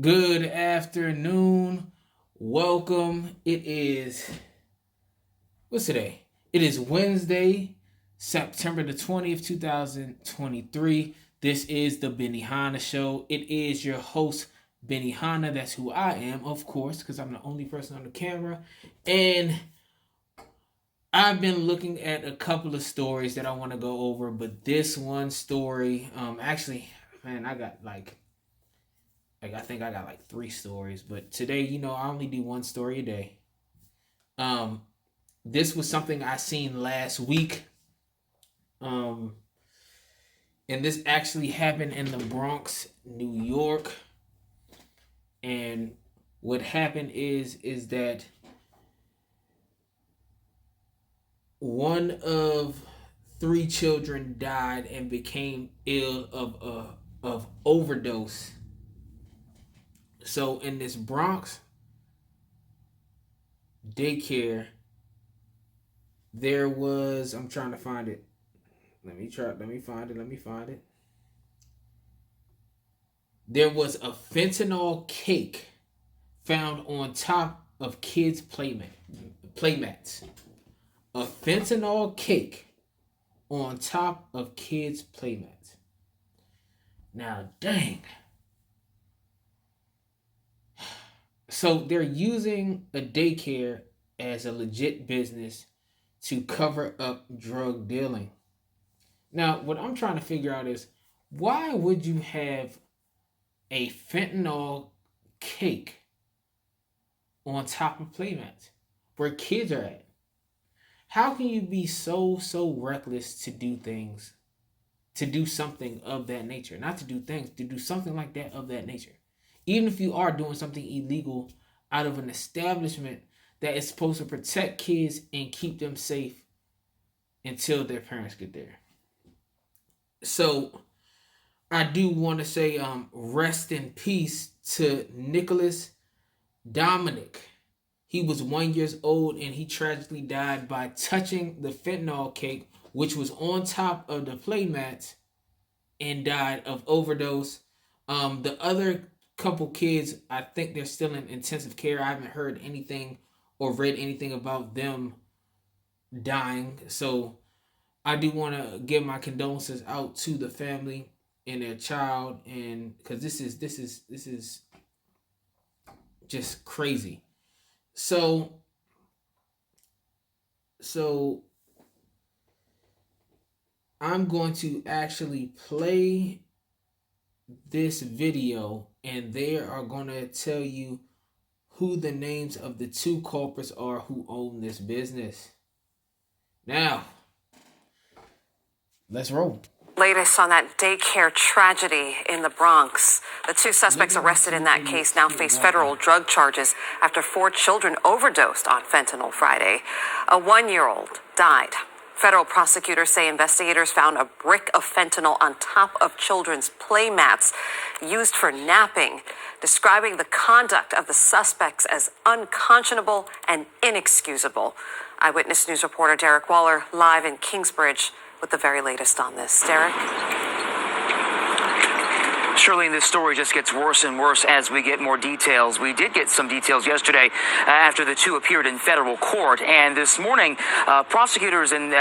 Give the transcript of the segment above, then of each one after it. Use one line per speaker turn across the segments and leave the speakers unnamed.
Good afternoon. Welcome. What's today? It is Wednesday, September the 20th, 2023. This is the Benny Hanna Show. It is your host, Benny Hanna. That's who I am, of course, because I'm the only person on the camera. And I've been looking at a couple of stories that I want to go over, but this one story, I got I think I got like 3 stories, but today, I only do one story a day. This was something I seen last week. And this actually happened in the Bronx, New York. And what happened is that one of 3 children died and became ill of overdose. So in this Bronx daycare, there was, I'm trying to find it. Let me find it. There was a fentanyl cake found on top of kids' playmats. A fentanyl cake on top of kids' playmats. Now, dang. So they're using a daycare as a legit business to cover up drug dealing. Now, what I'm trying to figure out is, why would you have a fentanyl cake on top of playmats where kids are at? How can you be so reckless to do something of that nature? Not to do something like that of that nature. Even if you are doing something illegal out of an establishment that is supposed to protect kids and keep them safe until their parents get there. So I do want to say rest in peace to Nicholas Dominici. He was 1 year old and he tragically died by touching the fentanyl cake, which was on top of the playmats, and died of overdose. The other couple kids, I think they're still in intensive care. I haven't heard anything or read anything about them dying. So I do want to give my condolences out to the family and their child, and because this is just crazy. So I'm going to actually play this video, and they are going to tell you who the names of the 2 culprits are who own this business. Now, let's roll.
Latest on that daycare tragedy in the Bronx. The 2 suspects arrested in that case now face federal drug charges after 4 children overdosed on fentanyl Friday. A 1-year-old died. Federal prosecutors say investigators found a brick of fentanyl on top of children's play mats used for napping, describing the conduct of the suspects as unconscionable and inexcusable. Eyewitness News reporter Derek Waller live in Kingsbridge with the very latest on this. Derek?
Shirley, this story just gets worse and worse as we get more details. We did get some details yesterday after the 2 appeared in federal court. And this morning, prosecutors and,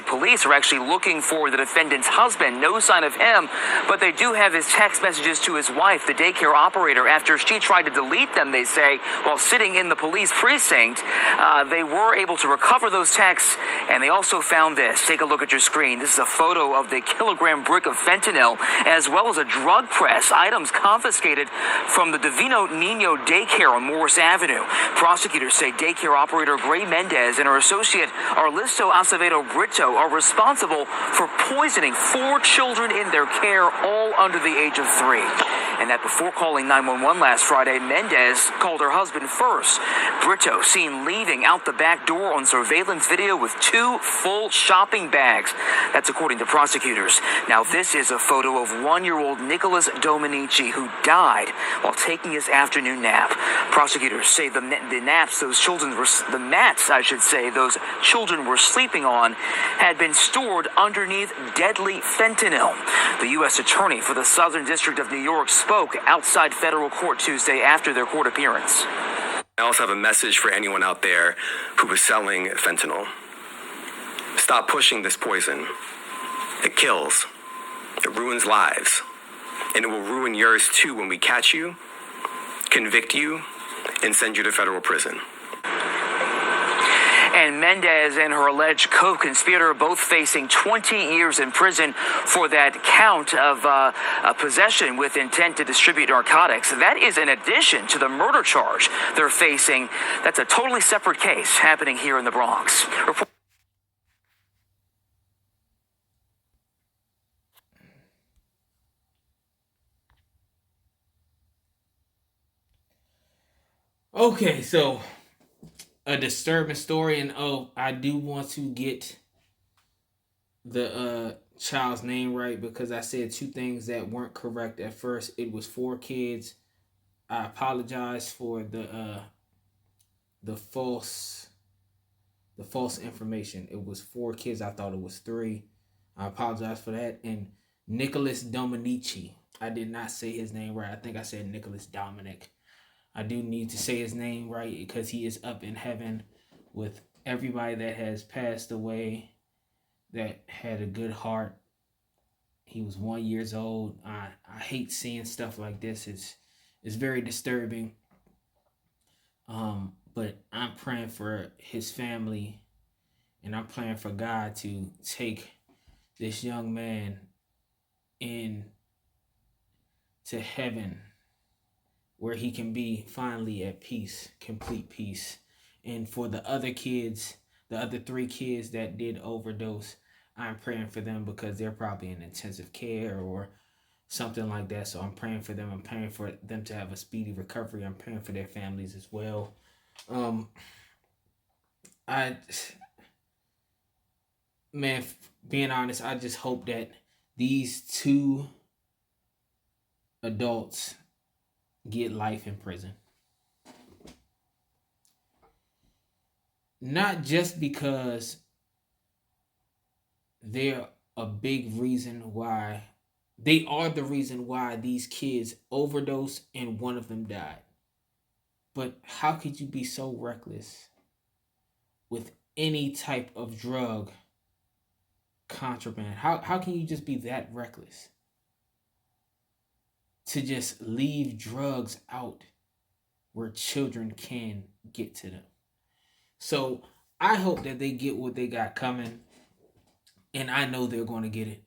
police are actually looking for the defendant's husband. No sign of him, but they do have his text messages to his wife, the daycare operator, after she tried to delete them, they say, while sitting in the police precinct. They were able to recover those texts, and they also found this. Take a look at your screen. This is a photo of the kilogram brick of fentanyl, as well as a drug press, items confiscated from the Divino Nino Daycare on Morris Avenue. Prosecutors say daycare operator Grei Mendez and her associate Carlisto Acevedo Brito are responsible for poisoning 4 children in their care, all under the age of 3. And that before calling 911 last Friday, Mendez called her husband first. Brito seen leaving out the back door on surveillance video with 2 full shopping bags. That's according to prosecutors. Now, this is a photo of 1-year-old Nicholas Dominici, who died while taking his afternoon nap. Prosecutors say the mats those children were sleeping on had been stored underneath deadly fentanyl. The U.S. Attorney for the Southern District of New York spoke outside federal court Tuesday after their court appearance.
I also have a message for anyone out there who is selling fentanyl. Stop pushing this poison. It kills. It ruins lives. And it will ruin yours too when we catch you, convict you, and send you to federal prison.
And Mendez and her alleged co-conspirator are both facing 20 years in prison for that count of possession with intent to distribute narcotics. That is in addition to the murder charge they're facing. That's a totally separate case happening here in the Bronx.
Okay, so a disturbing story, and I do want to get the child's name right because I said two things that weren't correct at first. It was 4 kids. I apologize for the false information. It was 4 kids. I thought it was 3. I apologize for that. And Nicholas Dominici. I did not say his name right. I think I said Nicholas Dominic. I do need to say his name right because he is up in heaven with everybody that has passed away that had a good heart. He was 1 year old. I hate seeing stuff like this. It's very disturbing. But I'm praying for his family, and I'm praying for God to take this young man in to heaven, where he can be finally at peace, complete peace. And for the other kids, the other 3 kids that did overdose, I'm praying for them because they're probably in intensive care or something like that. So I'm praying for them. I'm praying for them to have a speedy recovery. I'm praying for their families as well. Being honest, I just hope that these 2 adults get life in prison. Not just because they're a big reason why, they are the reason why these kids overdosed and one of them died. But how could you be so reckless with any type of drug contraband? How can you just be that reckless to just leave drugs out where children can get to them? So I hope that they get what they got coming, and I know they're going to get it.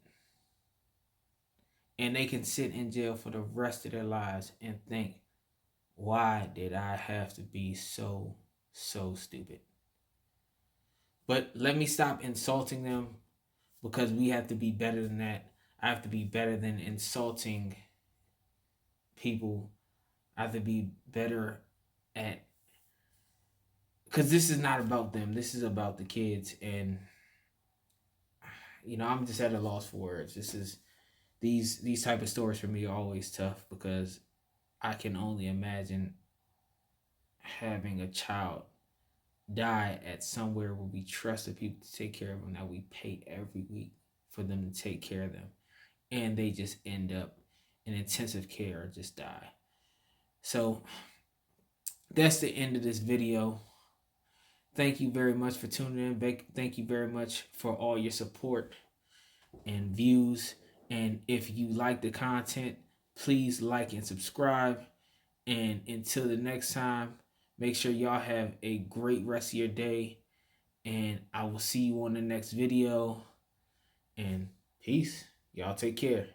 And they can sit in jail for the rest of their lives and think, why did I have to be so stupid? But let me stop insulting them, because we have to be better than that. I have to be better than insulting people. I have to be better at, because this is not about them. This is about the kids. And, I'm just at a loss for words. These type of stories for me are always tough, because I can only imagine having a child die at somewhere where we trust the people to take care of them, that we pay every week for them to take care of them, and they just end up in intensive care or just die. So that's the end of this video. Thank you very much for tuning in. Thank you very much for all your support and views. And if you like the content, please like and subscribe. And until the next time, make sure y'all have a great rest of your day. And I will see you on the next video. And peace. Y'all take care.